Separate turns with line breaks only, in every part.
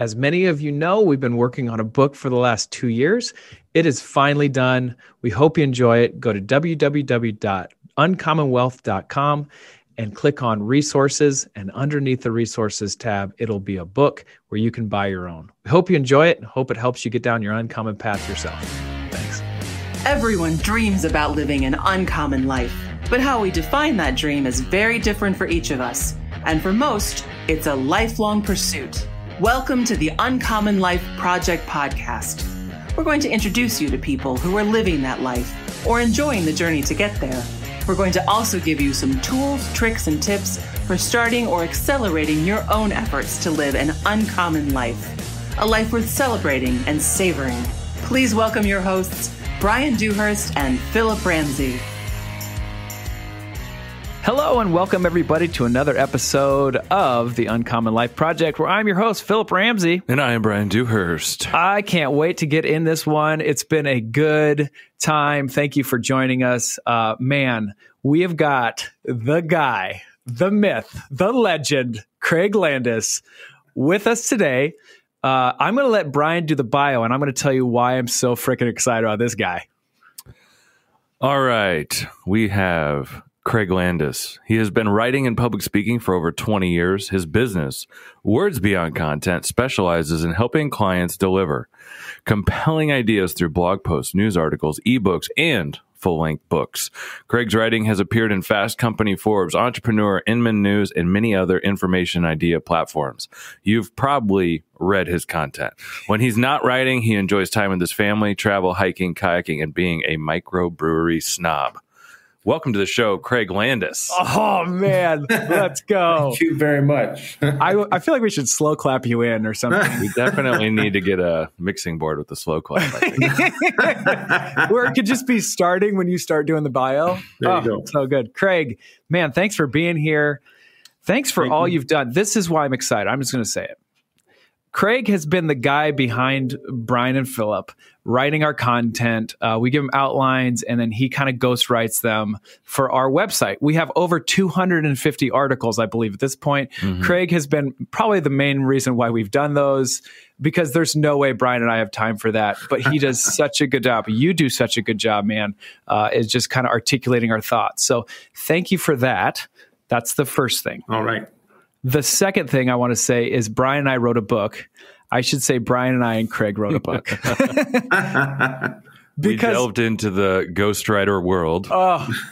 As many of you know, we've been working on a book for the last 2 years. It is finally done. We hope you enjoy it. Go to www.uncommonwealth.com and click on resources. And underneath the resources tab, it'll be a book where you can buy your own. We hope you enjoy it and hope it helps you get down your uncommon path yourself. Thanks.
Everyone dreams about living an uncommon life, but how we define that dream is very different for each of us. And for most, it's a lifelong pursuit. Welcome to the Uncommon Life Project podcast. We're going to introduce you to people who are living that life or enjoying the journey to get there. We're going to also give you some tools, tricks, and tips for starting or accelerating your own efforts to live an uncommon life, a life worth celebrating and savoring. Please welcome your hosts, Brian Dewhurst and Philip Ramsey.
Hello and welcome everybody to another episode of the Uncommon Life Project, where I'm your host, Philip Ramsey.
And I am Brian Dewhurst.
I can't wait to get in this one. It's been a good time. Thank you for joining us. Man, we have got the guy, the myth, the legend, Craig Landis, with us today. I'm going to let Brian do the bio, and I'm going to tell you why I'm so freaking excited about this guy.
All right. We have Craig Landis. He has been writing and public speaking for over 20 years. His business, Words Beyond Content, specializes in helping clients deliver compelling ideas through blog posts, news articles, eBooks, and full-length books. Craig's writing has appeared in Fast Company, Forbes, Entrepreneur, Inman News, and many other information idea platforms. You've probably read his content. When he's not writing, he enjoys time with his family, travel, hiking, kayaking, and being a microbrewery snob. Welcome to the show, Craig Landis.
Oh, man. Let's go.
Thank you very much.
I feel like we should slow clap you in or something.
We definitely need to get a mixing board with the slow clap, I think.
Where it could just be starting when you start doing the bio.
There you go.
So good. Craig, man, thanks for being here. Thanks for all you've done. This is why I'm excited. I'm just going to say it. Craig has been the guy behind Brian and Philip writing our content. We give him outlines, and then he kind of ghost writes them for our website. We have over 250 articles, I believe, at this point. Mm-hmm. Craig has been probably the main reason why we've done those, because there's no way Brian and I have time for that. But he does such a good job. You do such a good job, man, is just kind of articulating our thoughts. So thank you for that. That's the first thing.
All right.
The second thing I want to say is Brian and I wrote a book. I should say Brian and I and Craig wrote a book.
We delved into the ghostwriter world.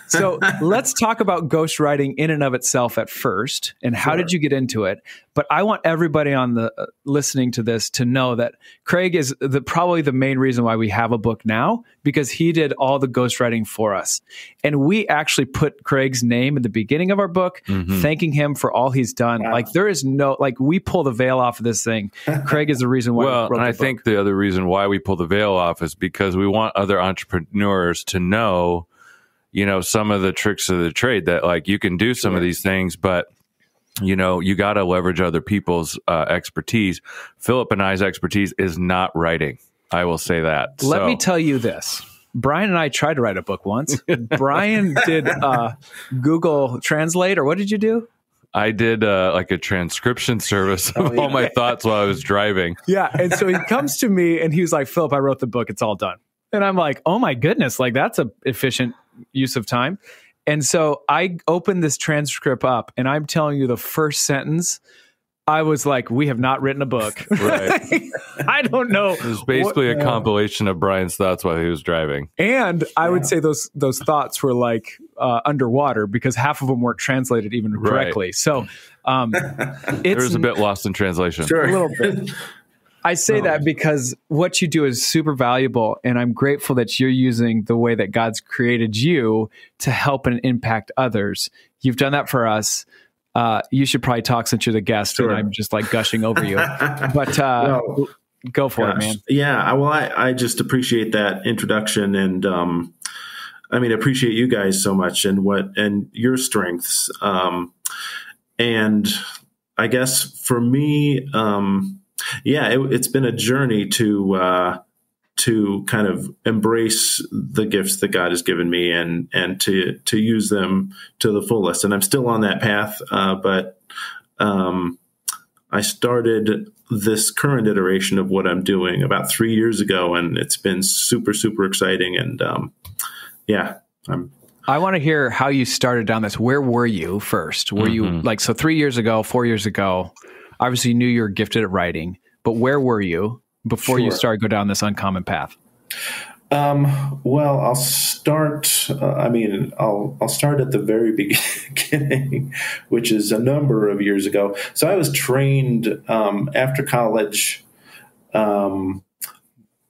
So let's talk about ghostwriting in and of itself at first, and how did you get into it? But I want everybody on the listening to this to know that Craig is probably the main reason why we have a book now, because he did all the ghostwriting for us. And we actually put Craig's name in the beginning of our book, thanking him for all he's done.
Wow.
Like there is no, like we pull the veil off of this thing. Craig is the reason why.
Well, and I think the other reason why we pull the veil off is because we want other entrepreneurs to know, some of the tricks of the trade, that like you can do some of these things, but you got to leverage other people's expertise. Philip and I's expertise is not writing. I will say that.
Let me tell you this. Brian and I tried to write a book once. Brian did Google Translate, or what did you do?
I did like a transcription service of all my thoughts while I was driving.
Yeah. And so he comes to me and he was like, Philip, I wrote the book. It's all done. And I'm like, oh my goodness, like that's an efficient use of time. And so I opened this transcript up, and I'm telling you the first sentence, I was like, we have not written a book.
Right.
I don't know.
It was basically a compilation of Brian's thoughts while he was driving.
And I would say those thoughts were like underwater, because half of them weren't translated even correctly. Right. So
there was a bit lost in translation.
Sure.
A little bit. I say that because what you do is super valuable, and I'm grateful that you're using the way that God's created you to help and impact others. You've done that for us. You should probably talk since you're the guest, and I'm just like gushing over you. But go for it, man.
Yeah, well, I just appreciate that introduction, and appreciate you guys so much and your strengths. And I guess for me, it's been a journey to kind of embrace the gifts that God has given me and to use them to the fullest. And I'm still on that path, but I started this current iteration of what I'm doing about 3 years ago, and it's been super, super exciting. And
I want to hear how you started down this. Where were you first? Were you like, so 3 years ago, 4 years ago, obviously you knew you were gifted at writing, but where were you before you started go down this uncommon path?
Well, I'll start. I'll start at the very beginning, which is a number of years ago. So I was trained after college. I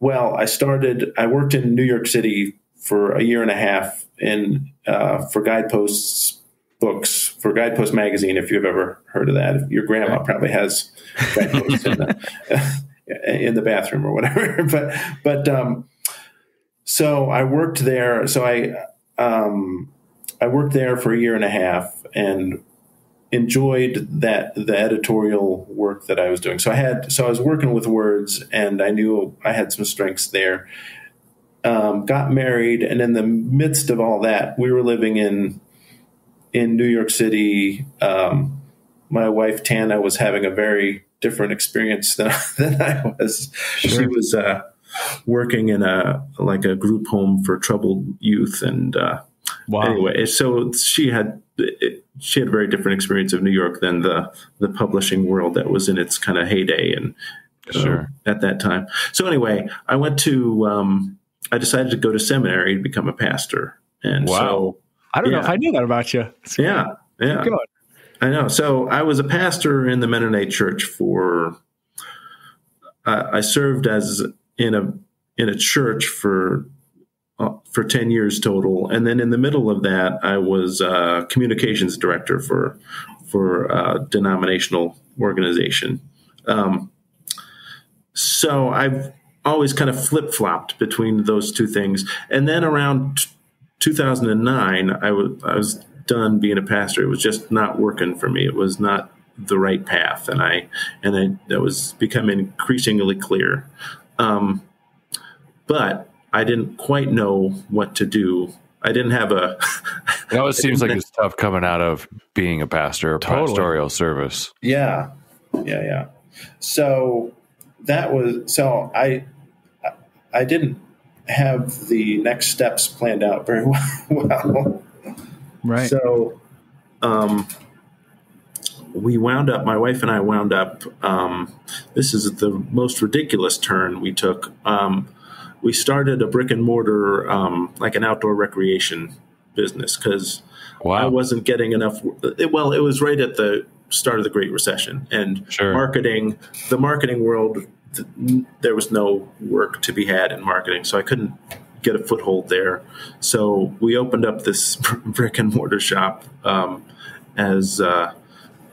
worked in New York City for a year and a half for Guidepost books, for Guidepost magazine. If you've ever heard of that, your grandma probably has Guideposts in the bathroom or whatever. So I worked there. So I worked there for a year and a half and enjoyed the editorial work that I was doing. So I was working with words, and I knew I had some strengths there. Got married, and in the midst of all that, we were living in New York City. My wife Tana was having a very different experience than I was. Sure. She was working in a group home for troubled youth, and anyway, so she had a very different experience of New York than the publishing world that was in its kind of heyday and at that time. So anyway, I decided to go to seminary to become a pastor, and so
I don't know if I knew that about you.
Yeah. I know. So I was a pastor in the Mennonite Church I served in a church for 10 years total. And then in the middle of that, I was communications director for a denominational organization. So I've always kind of flip-flopped between those two things. And then around 2009, I was done being a pastor. It was just not working for me. It was not the right path. And that was becoming increasingly clear. But I didn't quite know what to do. I didn't have a...
It always seems like it's tough coming out of being a pastor or pastoral service.
Yeah. So I didn't have the next steps planned out very well.
Right.
So my wife and I wound up, this is the most ridiculous turn we took. We started a brick and mortar, like an outdoor recreation business, because I wasn't getting enough. It was right at the start of the Great Recession, and the marketing world, there was no work to be had in marketing. So I couldn't get a foothold there. So we opened up this brick and mortar shop, as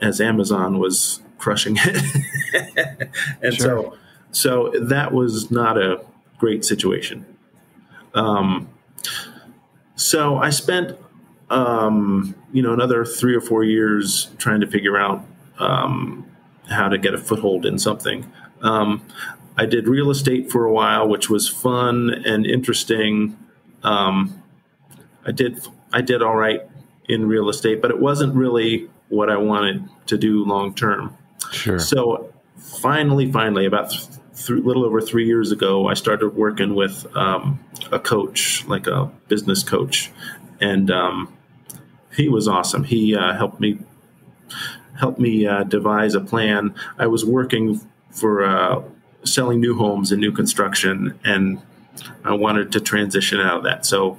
Amazon was crushing it. And so that was not a great situation. So I spent, another 3 or 4 years trying to figure out how to get a foothold in something. I did real estate for a while, which was fun and interesting. I did all right in real estate, but it wasn't really what I wanted to do long term.
Sure.
So finally, about a little over 3 years ago, I started working with a coach, like a business coach, and he was awesome. He helped me devise a plan. I was working for selling new homes and new construction, and I wanted to transition out of that. So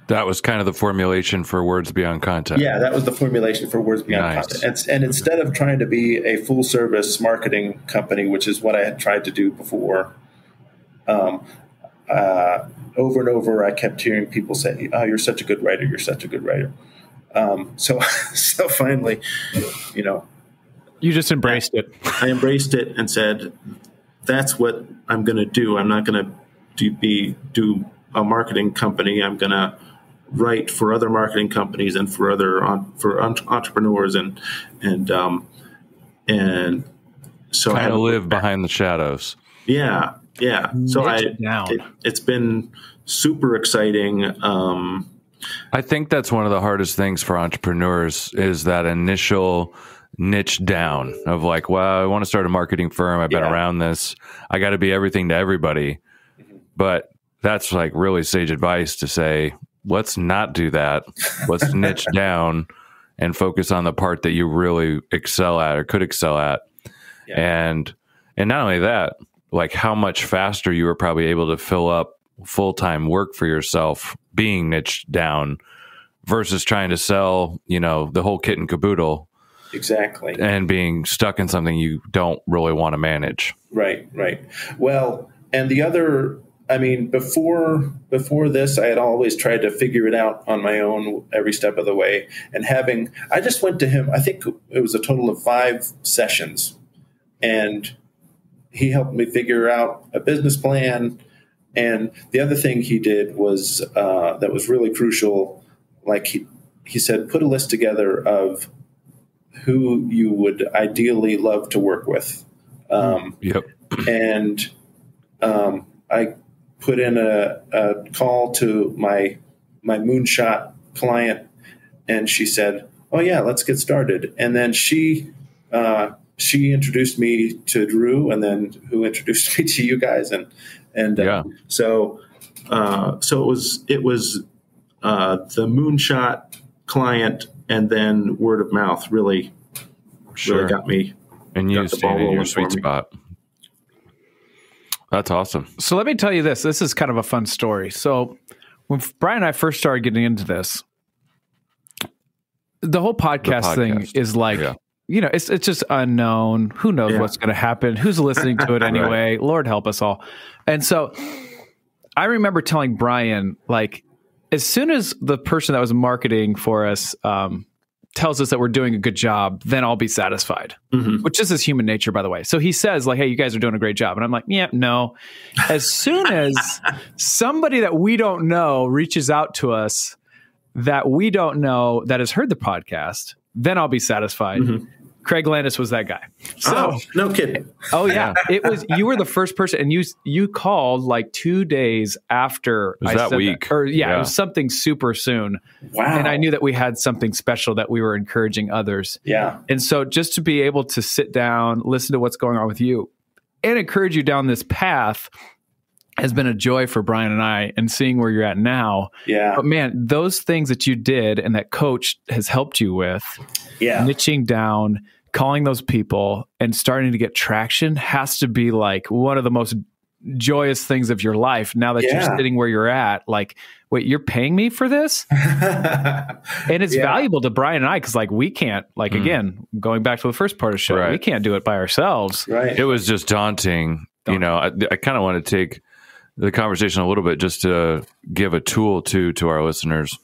that was kind of the formulation for Words Beyond Content.
Yeah, that was the formulation for Words Beyond Content. And instead of trying to be a full-service marketing company, which is what I had tried to do before, over and over, I kept hearing people say, "Oh, you're such a good writer. You're such a good writer." So finally,
you just embraced it.
I embraced it and said, "That's what I'm going to do. I'm not going to do a marketing company. I'm going to write for other marketing companies and for entrepreneurs and so
kind of live behind the shadows."
Yeah. So it's been super exciting.
I think that's one of the hardest things for entrepreneurs is that initial niche down of like, well, I want to start a marketing firm. I've been around this. I got to be everything to everybody. But that's like really sage advice to say, let's not do that. Let's niche down and focus on the part that you really excel at or could excel at. Yeah. And not only that, like how much faster you were probably able to fill up full-time work for yourself being niched down versus trying to sell, the whole kit and caboodle.
Exactly.
And being stuck in something you don't really want to manage. Right.
Well, and the other, before this, I had always tried to figure it out on my own every step of the way. And I just went to him, I think it was a total of 5 sessions. And he helped me figure out a business plan. And the other thing he did was, that was really crucial. Like he said, put a list together of who you would ideally love to work with.
Yep.
And I put in a call to my moonshot client, and she said, "Oh yeah, let's get started." And then she introduced me to Drew, and then who introduced me to you guys, so it was the moonshot client, and then word of mouth really got me.
And you stayed in your sweet spot. That's awesome.
So let me tell you this. This is kind of a fun story. So when Brian and I first started getting into this, the whole podcast thing is like, it's just unknown. Who knows what's going to happen? Who's listening to it anyway? Right. Lord help us all. And so I remember telling Brian, like, as soon as the person that was marketing for us tells us that we're doing a good job, then I'll be satisfied, which is human nature, by the way. So he says like, hey, you guys are doing a great job. And I'm like, yeah, no. As soon as somebody that we don't know reaches out to us that we don't know that has heard the podcast, then I'll be satisfied. Craig Landis was that guy. So,
no kidding.
Oh yeah. You were the first person, and you called like 2 days after
I said that week.
It was something super soon.
Wow.
And I knew that we had something special that we were encouraging others.
Yeah.
And so just to be able to sit down, listen to what's going on with you, and encourage you down this path has been a joy for Brian and I, and seeing where you're at now.
Yeah.
But man, those things that you did and that coach has helped you with, niching down, calling those people and starting to get traction has to be like one of the most joyous things of your life. Now that you're sitting where you're at, like, wait, you're paying me for this? And it's valuable to Brian and I, because like we can't, like, again, going back to the first part of the show, we can't do it by ourselves.
Right.
It was just daunting. I kind of want to take the conversation a little bit just to give a tool to our listeners.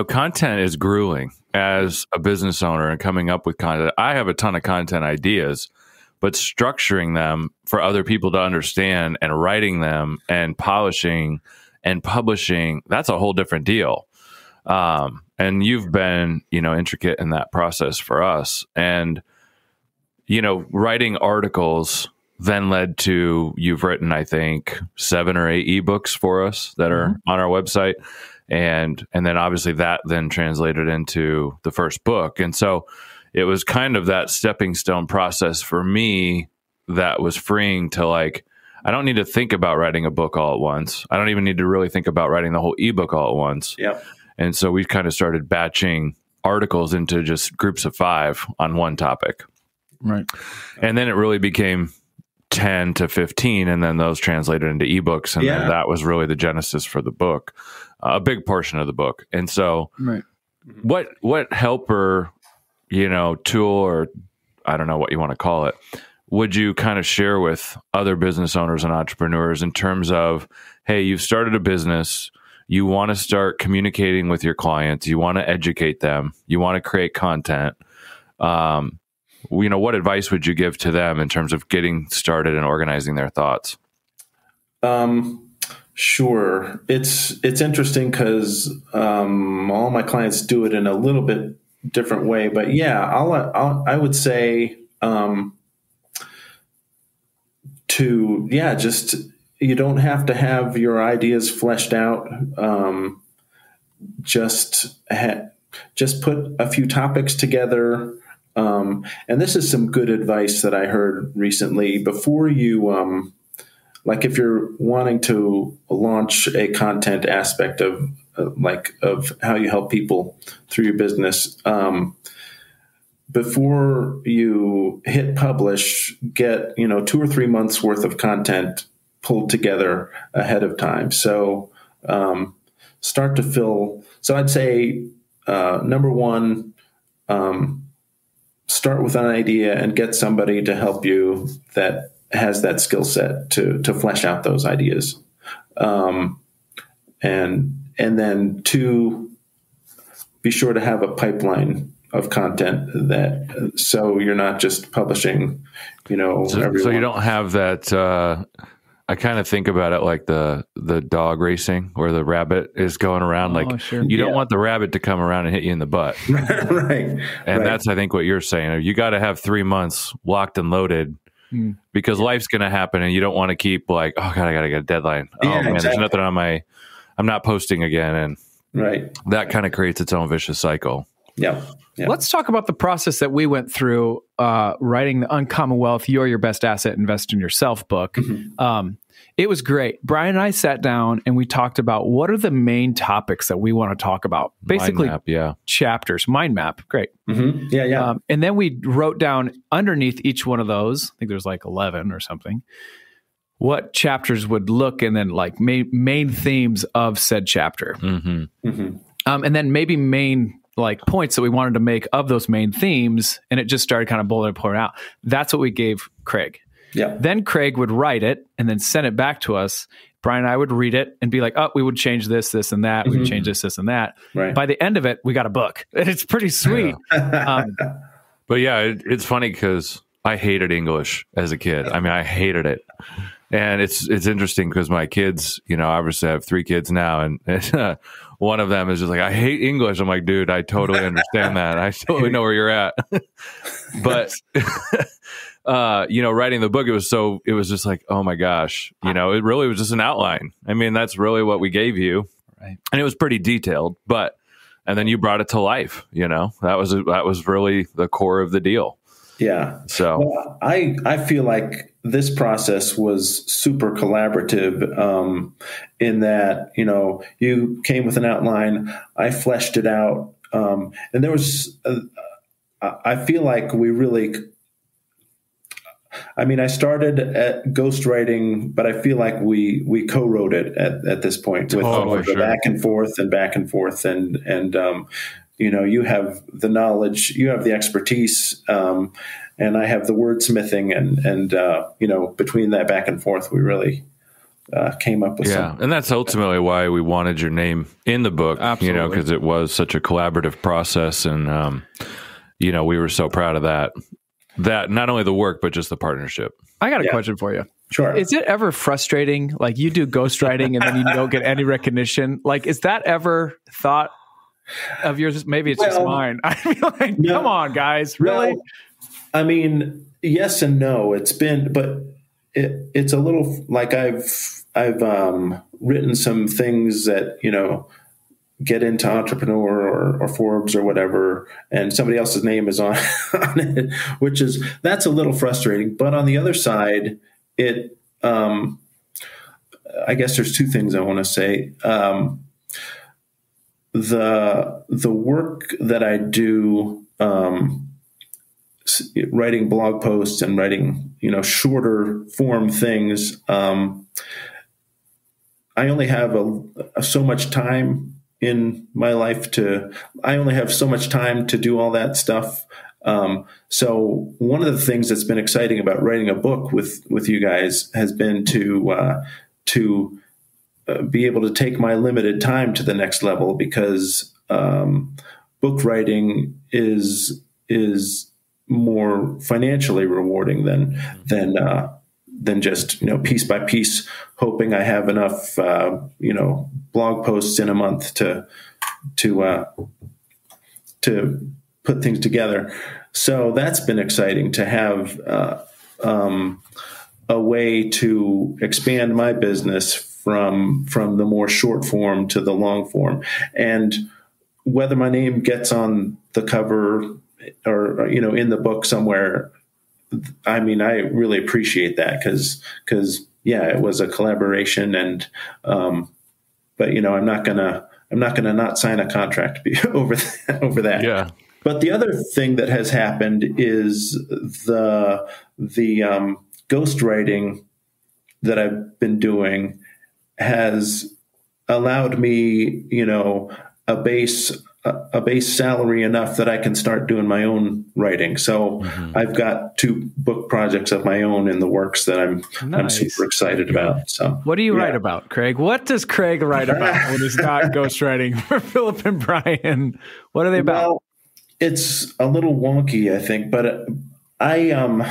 Content is grueling as a business owner, and coming up with content. I have a ton of content ideas, but structuring them for other people to understand and writing them and polishing and publishing, that's a whole different deal. And you've been, intricate in that process for us. And, writing articles then led to, you've written, I think, 7 or 8 eBooks for us that are on our website. And then obviously that then translated into the first book. And so it was kind of that stepping stone process for me that was freeing to, like, I don't need to think about writing a book all at once. I don't even need to really think about writing the whole ebook all at once.
Yep.
And so we kind of started batching articles into just groups of 5 on one topic.
Right.
And then it really became 10 to 15, and then those translated into ebooks. And then that was really the genesis for the book, a big portion of the book. And so what helper, tool, or I don't know what you want to call it, would you kind of share with other business owners and entrepreneurs in terms of, hey, you've started a business, you want to start communicating with your clients, you want to educate them, you want to create content. What advice would you give to them in terms of getting started and organizing their thoughts?
Sure. It's interesting because all my clients do it in a little bit different way, but I would say just, you don't have to have your ideas fleshed out. Just put a few topics together. And this is some good advice that I heard recently. Before you, like if you're wanting to launch a content aspect of how you help people through your business, before you hit publish, get 2 or 3 months worth of content pulled together ahead of time. So start to fill. So I'd say number one, start with an idea and get somebody to help you that has that skill set to flesh out those ideas. And then two, be sure to have a pipeline of content so you're not just publishing,
so you don't have that, I kind of think about it like the dog racing where the rabbit is going around.
Sure.
You don't want the rabbit to come around and hit you in the butt.
Right.
And that's, I think, what you're saying. You got to have 3 months locked and loaded because life's going to happen and you don't want to keep like, oh God, I got to get a deadline. Man, there's nothing on I'm not posting again. And that kind of creates its own vicious cycle.
Yeah.
Let's talk about the process that we went through writing the Uncommon Wealth, You're Your Best Asset, Invest in Yourself book. It was great. Brian and I sat down and we talked about what are the main topics that we want to talk about. Basically, chapters, mind map. Great.
Yeah.
And then we wrote down underneath each one of those, I think there's like 11 or something, what chapters would look and then like main themes of said chapter. And then maybe main like points that we wanted to make of those main themes. And it just started kind of pouring out. That's what we gave Craig.
Yeah.
Then Craig would write it and then send it back to us. Brian and I would read it and be like, oh, we would change this, this, and that. We would change this, and that.
Right.
By the end of it, we got a book. It's pretty sweet.
But yeah, it's funny because I hated English as a kid. I mean, I hated it. And it's interesting because my kids, obviously I have 3 kids now, and one of them is just like, I hate English. I'm like, dude, I totally understand that. I totally know where you're at. But, writing the book, it was just like, oh my gosh, it really was just an outline. I mean, that's really what we gave you.
Right.
And it was pretty detailed, and then you brought it to life, that was really the core of the deal.
Yeah.
So
well, I feel like this process was super collaborative in that, you came with an outline, I fleshed it out. And there was, I feel like we really, I started at ghostwriting, but I feel like we co-wrote it at this point with the back and forth. And you have the knowledge, you have the expertise, and I have the wordsmithing, and between that back and forth, we really came up with something.
And that's ultimately why we wanted your name in the book, because it was such a collaborative process, and we were so proud of that. That not only the work, but just the partnership.
I got a question for you.
Sure.
Is it ever frustrating? Like you do ghostwriting and then you don't get any recognition. Like, is that ever thought of yours? Maybe it's just mine. I feel like, come on, guys, really?
No, yes and no. It's been, but it's a little like I've written some things that get into Entrepreneur or Forbes or whatever, and somebody else's name is on it, that's a little frustrating. But on the other side, I guess there's 2 things I want to say. The work that I do, writing blog posts and writing, shorter form things, I only have so much time in my life I only have so much time to do all that stuff. So one of the things that's been exciting about writing a book with you guys has been to be able to take my limited time to the next level, because book writing is more financially rewarding than just piece by piece hoping I have enough blog posts in a month to put things together. So that's been exciting to have a way to expand my business from the more short form to the long form. And whether my name gets on the cover or in the book somewhere. I mean, I really appreciate that because yeah, it was a collaboration, and but I'm not gonna not sign a contract over that.
Yeah.
But the other thing that has happened is the ghostwriting that I've been doing has allowed me, a base salary enough that I can start doing my own writing. So I've got 2 book projects of my own in the works that I'm super excited about. So
what do you write about, Craig? What does Craig write about when he's not ghostwriting for Philip and Brian? What are they about?
Well, it's a little wonky, I think, but I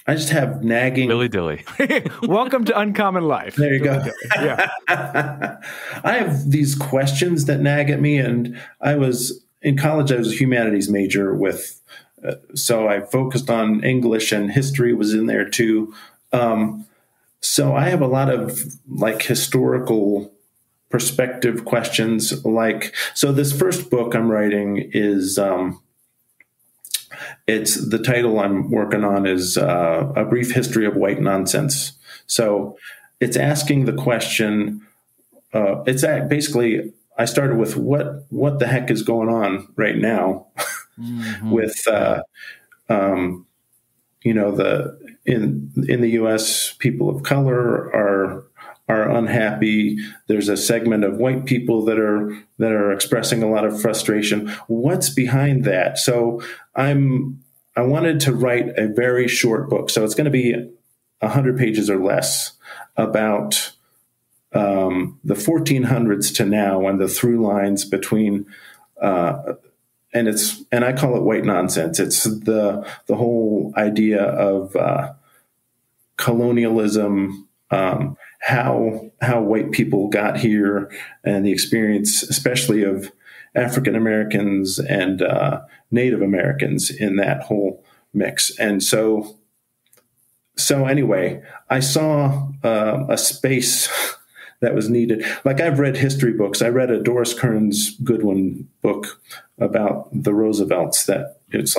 just have nagging.
Dilly dilly.
Welcome to Uncommon Life.
There you go.
Yeah.
I have these questions that nag at me, and in college, I was a humanities major so I focused on English, and history was in there too. So I have a lot of historical perspective questions. So this first book I'm writing is, it's the title I'm working on is A Brief History of White Nonsense. So it's asking the question, basically I started with what the heck is going on right now with, in the U.S., people of color are unhappy. There's a segment of white people that are expressing a lot of frustration. What's behind that? So I wanted to write a very short book. So it's going to be 100 pages or less about the 1400s to now and the through lines between, and I call it white nonsense. It's the whole idea of colonialism, how white people got here, and the experience, especially of African Americans and Native Americans in that whole mix. And so anyway, I saw a space that was needed. I've read history books. I read a Doris Kearns Goodwin book about the Roosevelts that it's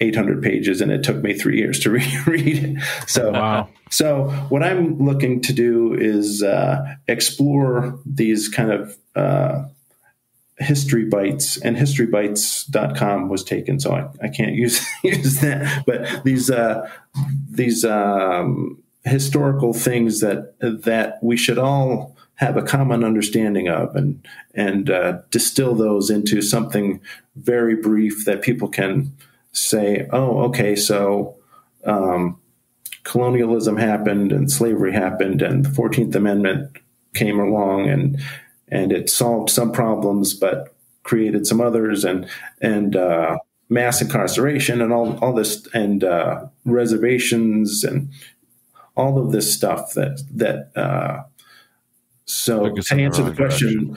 800 pages, and it took me 3 years to read it. So,
wow.
So what I'm looking to do is explore these kind of history bites, and historybites.com was taken, so I can't use that. But these historical things that we should all have a common understanding of, and distill those into something very brief that people can say, oh, okay, so colonialism happened and slavery happened and the 14th Amendment came along and it solved some problems but created some others, and mass incarceration and all this, and reservations and all of this stuff so to answer the question,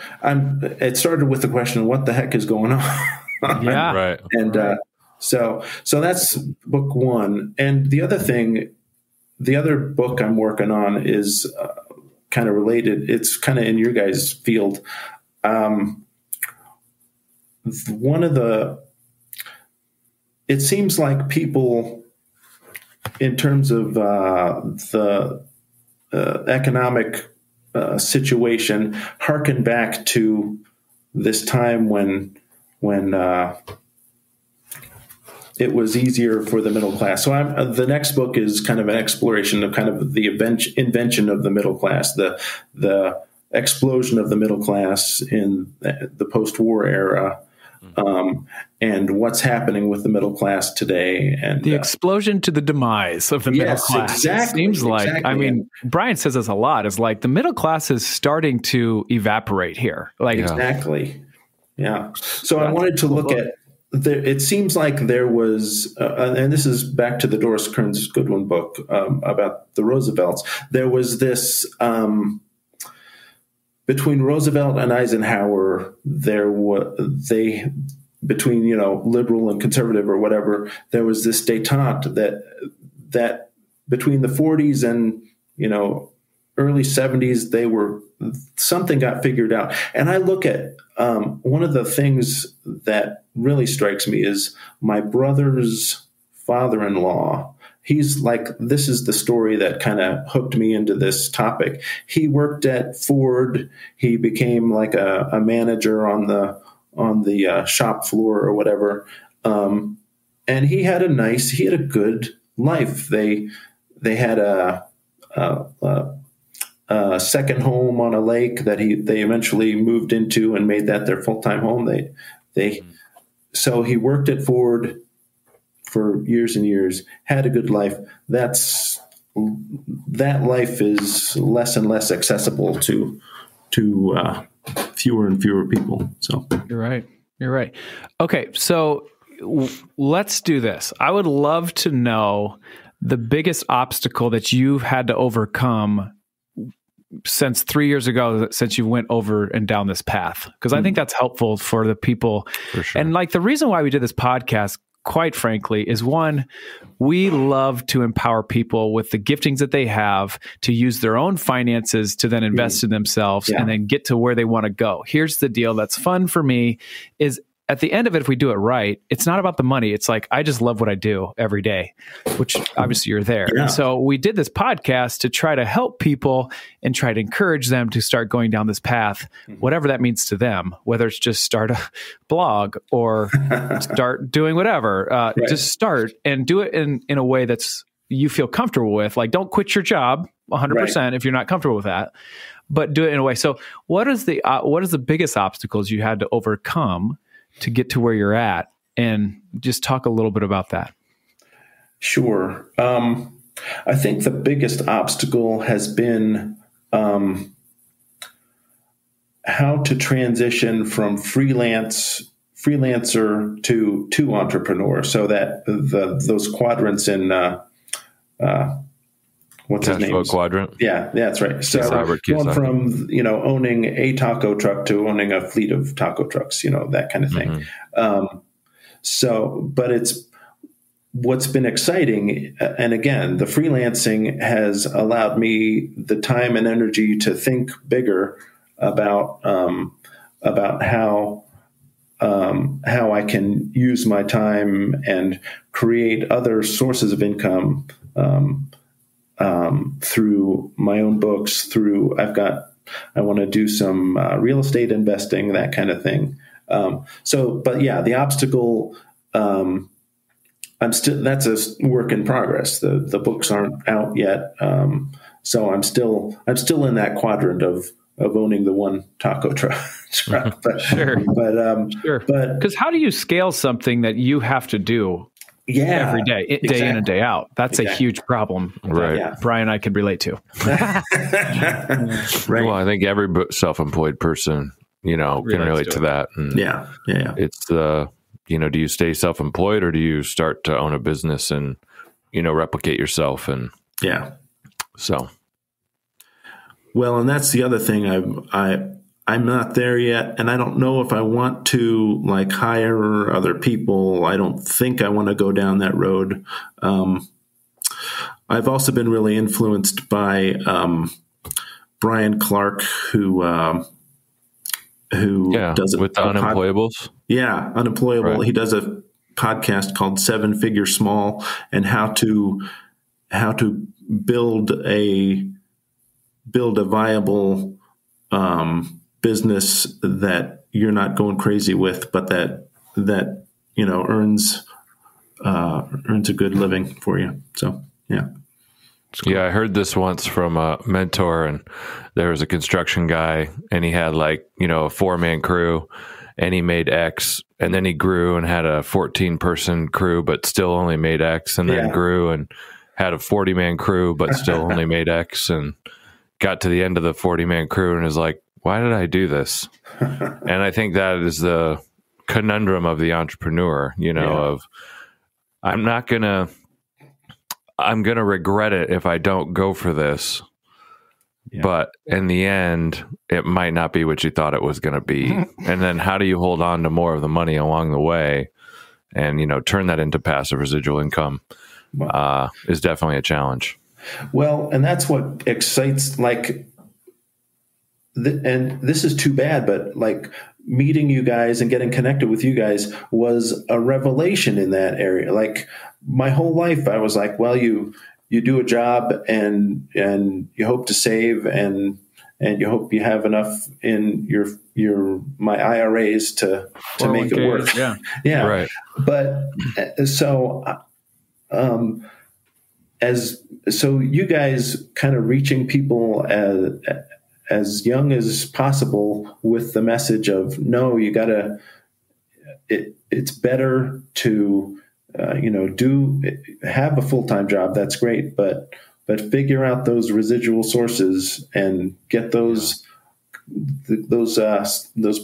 it started with the question, what the heck is going on?
Yeah.
Right.
And so that's book one. And the other book I'm working on is kind of related. It's kind of in your guys' field. It seems like people, in terms of the economic situation, harken back to this time when it was easier for the middle class. So the next book is kind of an exploration of kind of the invention of the middle class, the explosion of the middle class in the post-war era, and what's happening with the middle class today, and
the explosion to the demise of the middle class.
Exactly.
It seems like, I mean, Brian says this a lot, is the middle class is starting to evaporate here.
Exactly. Yeah. So I wanted to look at, it seems like there was, and this is back to the Doris Kearns Goodwin book about the Roosevelts. There was this, between Roosevelt and Eisenhower, between liberal and conservative or whatever, there was this détente that between the 40s and early 70s, something got figured out. And I look at one of the things that really strikes me is my brother's father-in-law. He's like, this is the story that kind of hooked me into this topic. He worked at Ford. He became like a manager on the shop floor or whatever. And he had a good life. They had a second home on a lake that they eventually moved into and made that their full-time home. So he worked at Ford for years and years, had a good life. That life is less and less accessible to fewer and fewer people. So
You're right. Okay. So let's do this. I would love to know the biggest obstacle that you've had to overcome since 3 years ago, since you went over and down this path. Because I think that's helpful for the people.
For sure.
And like the reason why we did this podcast, quite frankly, is one, we love to empower people with the giftings that they have to use their own finances to then invest in themselves and then get to where they want to go. Here's the deal that's fun for me is at the end of it, if we do it right, it's not about the money. It's like, I just love what I do every day, which obviously you're there.
Yeah.
And so we did this podcast to try to help people and try to encourage them to start going down this path, whatever that means to them, whether it's just start a blog or start doing whatever, just start and do it in a way that's you feel comfortable with. Like, don't quit your job 100% if you're not comfortable with that, but do it in a way. So what is the biggest obstacles you had to overcome to get to where you're at, and just talk a little bit about that?
Sure. I think the biggest obstacle has been how to transition from freelancer to entrepreneur, so that those quadrants in what's his name?
Quadrant.
Yeah, that's right. So going from owning a taco truck to owning a fleet of taco trucks, that kind of thing. But it's what's been exciting, and again, the freelancing has allowed me the time and energy to think bigger about how I can use my time and create other sources of income. Through my own books, I want to do some real estate investing, that kind of thing. The obstacle, that's a work in progress. The books aren't out yet. So I'm still in that quadrant of owning the one taco truck.
Sure.
Sure.
Because how do you scale something that you have to do every day, day in and day out? That's a huge problem.
Right.
Brian, I could relate to.
Right.
Well, I think every self-employed person, can relate to that. And it's do you stay self-employed, or do you start to own a business and, replicate yourself? And so.
Well, and that's the other thing. I'm not there yet, and I don't know if I want to hire other people. I don't think I want to go down that road. I've also been really influenced by Brian Clark, who does it
with the Unemployables.
Unemployable.
Right.
He does a podcast called 7 Figure Small, and how to build a viable business that you're not going crazy with, but that earns a good living for you. So cool.
I heard this once from a mentor, and there was a construction guy, and he had a 4-man crew, and he made X, and then he grew and had a 14-person crew, but still only made X, and then grew and had a 40-man crew, but still only made X, and got to the end of the 40-man crew and is like, why did I do this? And I think that is the conundrum of the entrepreneur, of I'm going to regret it if I don't go for this. Yeah. But in the end, it might not be what you thought it was going to be. And then how do you hold on to more of the money along the way and, turn that into passive residual income is definitely a challenge.
Well, and that's what excites, like, and this is too bad, but like meeting you guys and getting connected with you guys was a revelation in that area. Like my whole life, I was like, well, you do a job and you hope to save and you hope you have enough in my IRAs to make it work.
Yeah.
Yeah.
Right.
But so, so you guys kind of reaching people as young as possible with the message of, no, you gotta, it's better to, have a full-time job. That's great. But figure out those residual sources and get those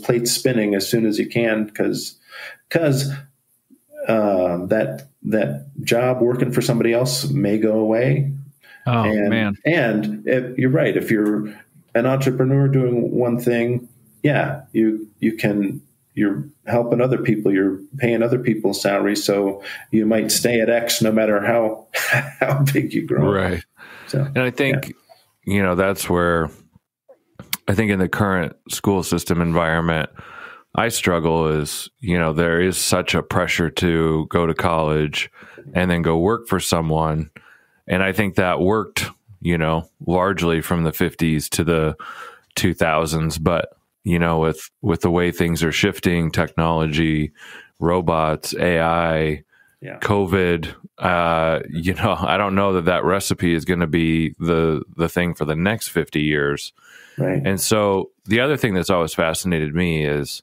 plates spinning as soon as you can. Cause that job working for somebody else may go away.
Oh, man.
And you're right. If you're an entrepreneur doing one thing, yeah, you're helping other people, you're paying other people's salaries. So you might stay at X no matter how big you grow.
Right.
So,
and I think, that's where I think in the current school system environment, I struggle is, there is such a pressure to go to college and then go work for someone. And I think that worked, largely from the 50s to the 2000s. But, with the way things are shifting, technology, robots, AI, COVID, I don't know that recipe is going to be the thing for the next 50 years.
Right.
And so the other thing that's always fascinated me is,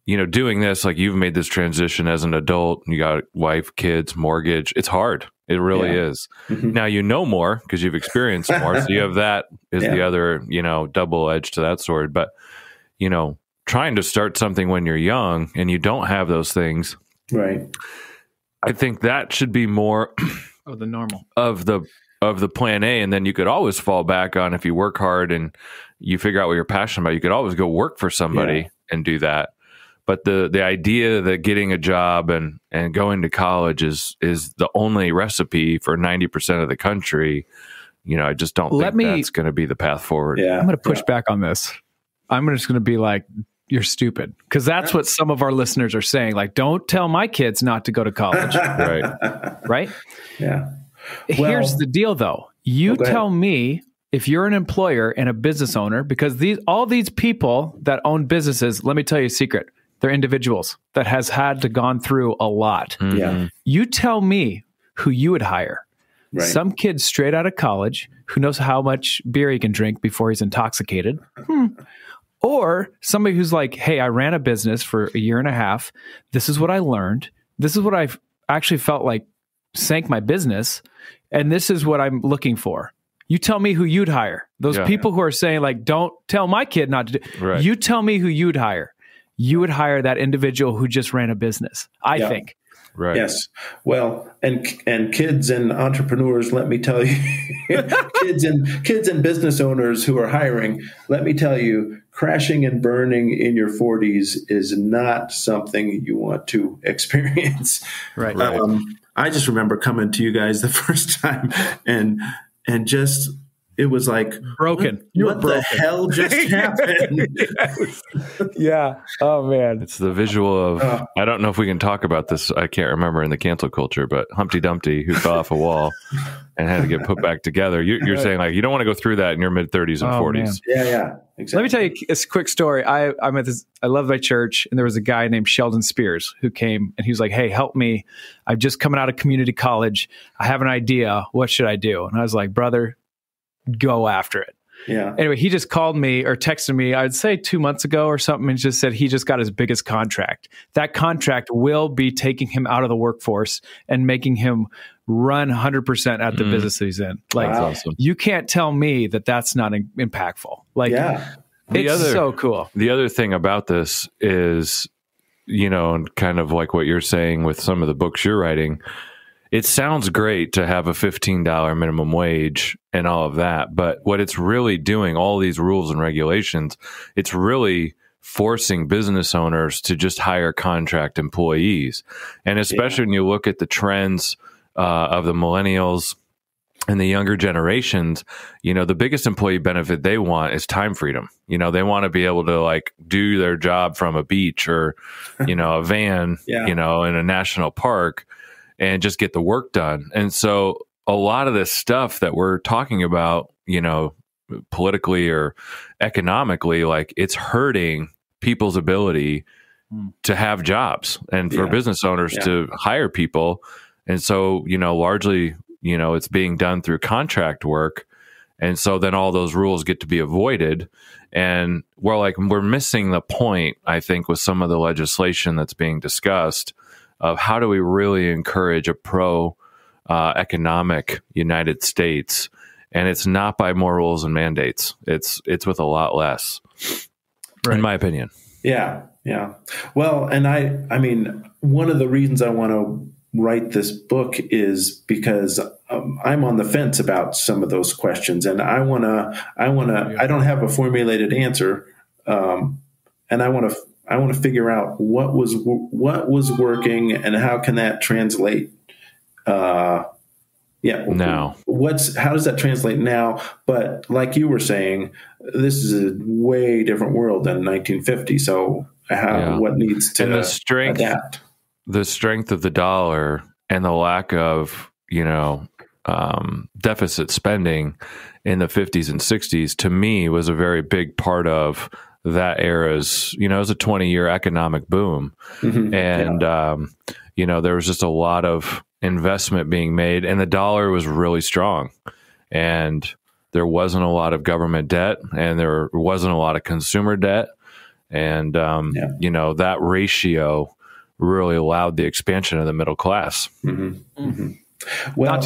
doing this, like you've made this transition as an adult, you got wife, kids, mortgage. It's hard. It really is. Mm-hmm. Now, more because you've experienced more. So you have that is the other, double edge to that sword. But, trying to start something when you're young and you don't have those things.
Right.
I think that should be more
of the normal
of the plan A. And then you could always fall back on, if you work hard and you figure out what you're passionate about, you could always go work for somebody and do that. But the idea that getting a job and going to college is the only recipe for 90% of the country, I just don't think that's going to be the path forward.
Yeah.
I'm going to push back on this. I'm just going to be like, you're stupid. Because that's what some of our listeners are saying. Like, don't tell my kids not to go to college. Right?
Yeah.
Here's the deal, though. You tell me if you're an employer and a business owner, because all these people that own businesses, let me tell you a secret. They're individuals that has had to gone through a lot.
Mm-hmm.
Yeah.
You tell me who you would hire. Right. Some kid straight out of college who knows how much beer he can drink before he's intoxicated. Or somebody who's like, hey, I ran a business for a year and a half. This is what I learned. This is what I've actually felt like sank my business. And this is what I'm looking for. You tell me who you'd hire. Those people who are saying like, don't tell my kid not to do.
Right.
You tell me who you'd hire. You would hire that individual who just ran a business, I think.
Right.
Yes. Well, and kids and entrepreneurs, let me tell you, kids and business owners who are hiring, let me tell you, crashing and burning in your 40s is not something you want to experience.
Right.
I just remember coming to you guys the first time and just, it was like
broken.
What the hell just happened?
Yeah. Oh man.
It's the visual of, I don't know if we can talk about this. I can't remember in the cancel culture, but Humpty Dumpty who fell off a wall and had to get put back together. You're saying like, you don't want to go through that in your mid 30s and 40s.
Man. Yeah. Exactly.
Let me tell you a quick story. I love my church, and there was a guy named Sheldon Spears who came and he was like, hey, help me. I'm just coming out of community college. I have an idea. What should I do? And I was like, brother, go after it.
Yeah.
Anyway, he just called me or texted me, I'd say 2 months ago or something, and just said he just got his biggest contract. That contract will be taking him out of the workforce and making him run 100% at the business that he's in. Like,
awesome.
You can't tell me that that's not impactful. Like, it's so cool.
The other thing about this is, and kind of like what you're saying with some of the books you're writing, it sounds great to have a $15 minimum wage and all of that. But what it's really doing, all these rules and regulations, it's really forcing business owners to just hire contract employees. And especially when you look at the trends of the millennials And the younger generations, the biggest employee benefit they want is time freedom. They want to be able to like do their job from a beach or, a van, in a national park and just get the work done. And so a lot of this stuff that we're talking about, politically or economically, like it's hurting people's ability to have jobs and for business owners to hire people. And so, largely, it's being done through contract work. And so then all those rules get to be avoided. And we're missing the point, I think, with some of the legislation that's being discussed of how do we really encourage a economic United States. And it's not by more rules and mandates. It's with a lot less, in my opinion.
Yeah. Yeah. Well, and I mean, one of the reasons I want to write this book is because I'm on the fence about some of those questions, and I don't have a formulated answer, and I want to figure out what was working and how can that translate. Now, how does that translate now? But like you were saying, this is a way different world than 1950. So what needs to adapt?
The strength of the dollar and the lack of, deficit spending in the 50s and 60s, to me, was a very big part of that era's, it was a 20-year economic boom. Mm-hmm. And, there was just a lot of investment being made, and the dollar was really strong. And there wasn't a lot of government debt, and there wasn't a lot of consumer debt. And, that ratio really allowed the expansion of the middle class.
Mm-hmm. Mm-hmm. Well,
not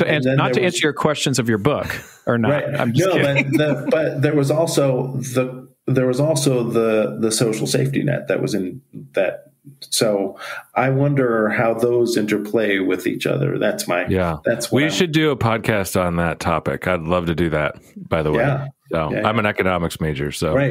to answer your questions of your book or not.
Right.
I'm just kidding.
But there was also the social safety net that was in that. So I wonder how those interplay with each other. That's
we should do a podcast on that topic. I'd love to do that, by the way. I'm an economics major, so
where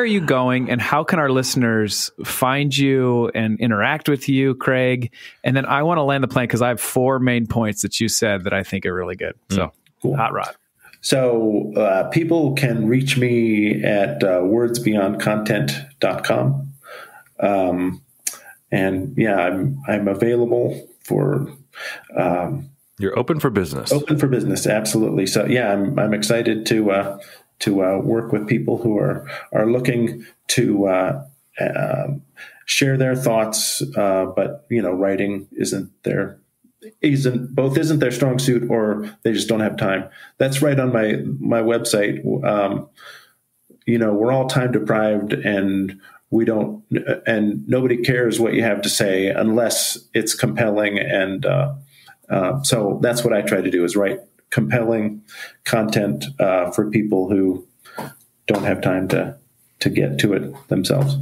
are you going, and how can our listeners find you and interact with you, Craig? And then I want to land the plane because I have 4 main points that you said that I think are really good. So
cool.
Hot rod.
So people can reach me at wordsbeyondcontent.com. I'm available for,
you're open for business.
Open for business. Absolutely. So I'm excited to work with people who are looking to, share their thoughts. But writing isn't their strong suit, or they just don't have time. That's right on my website. We're all time deprived, and nobody cares what you have to say unless it's compelling. And so that's what I try to do, is write compelling content for people who don't have time to get to it themselves.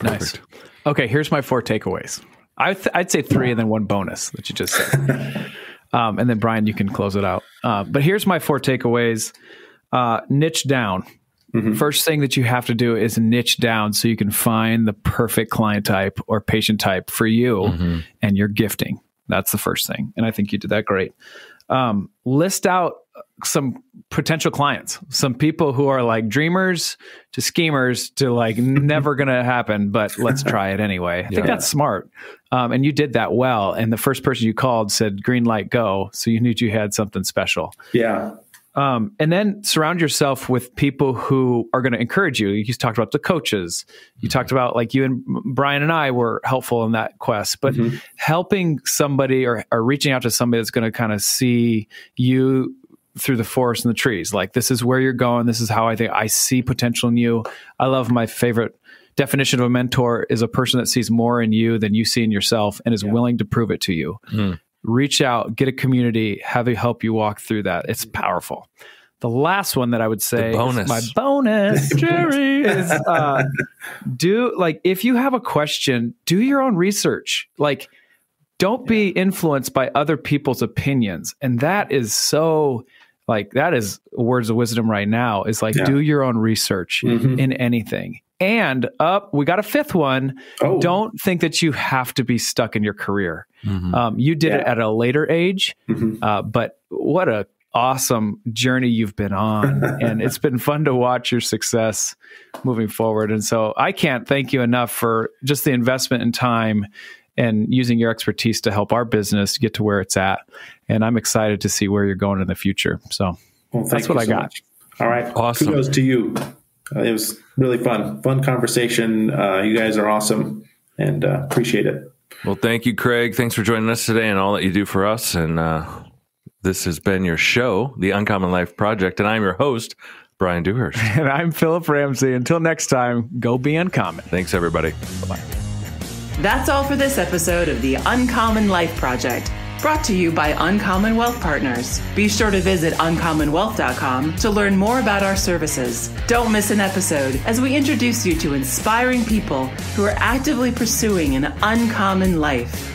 Nice. Perfect. Okay, here's my 4 takeaways. I'd say 3 and then 1 bonus that you just said. And then Brian, you can close it out. But here's my 4 takeaways. Niche down. Mm-hmm. First thing that you have to do is niche down so you can find the perfect client type or patient type for you and your gifting. That's the first thing. And I think you did that great. List out some potential clients, some people who are like dreamers to schemers to like never going to happen, but let's try it anyway. I think that's smart. And you did that well. And the first person you called said, green light, go. So you knew you had something special.
Yeah.
And then surround yourself with people who are going to encourage you. You talked about the coaches. You talked about like you and Brian and I were helpful in that quest, but helping somebody or reaching out to somebody that's going to kind of see you through the forest and the trees. Like, this is where you're going. This is how I think I see potential in you. I love my favorite definition of a mentor is a person that sees more in you than you see in yourself and is willing to prove it to you. Reach out, get a community, have it help you walk through that. It's powerful. The last one that I would say is my bonus, Jerry, is if you have a question, do your own research. Like, don't be influenced by other people's opinions. And that is that is words of wisdom right now, is like, do your own research in anything. And we got a fifth one.
Oh.
Don't think that you have to be stuck in your career. You did it at a later age, but what a awesome journey you've been on. And it's been fun to watch your success moving forward. And so I can't thank you enough for just the investment in time and using your expertise to help our business get to where it's at. And I'm excited to see where you're going in the future. So that's what I got.
Much. All right.
Awesome.
Kudos to you. It was really fun conversation. You guys are awesome and appreciate it.
Well, thank you, Craig. Thanks for joining us today and all that you do for us. And this has been your show, The Uncommon Life Project. And I'm your host, Brian Dewhurst.
And I'm Philip Ramsey. Until next time, go be uncommon.
Thanks, everybody.
Bye-bye.
That's all for this episode of The Uncommon Life Project, brought to you by Uncommon Wealth Partners. Be sure to visit uncommonwealth.com to learn more about our services. Don't miss an episode as we introduce you to inspiring people who are actively pursuing an uncommon life.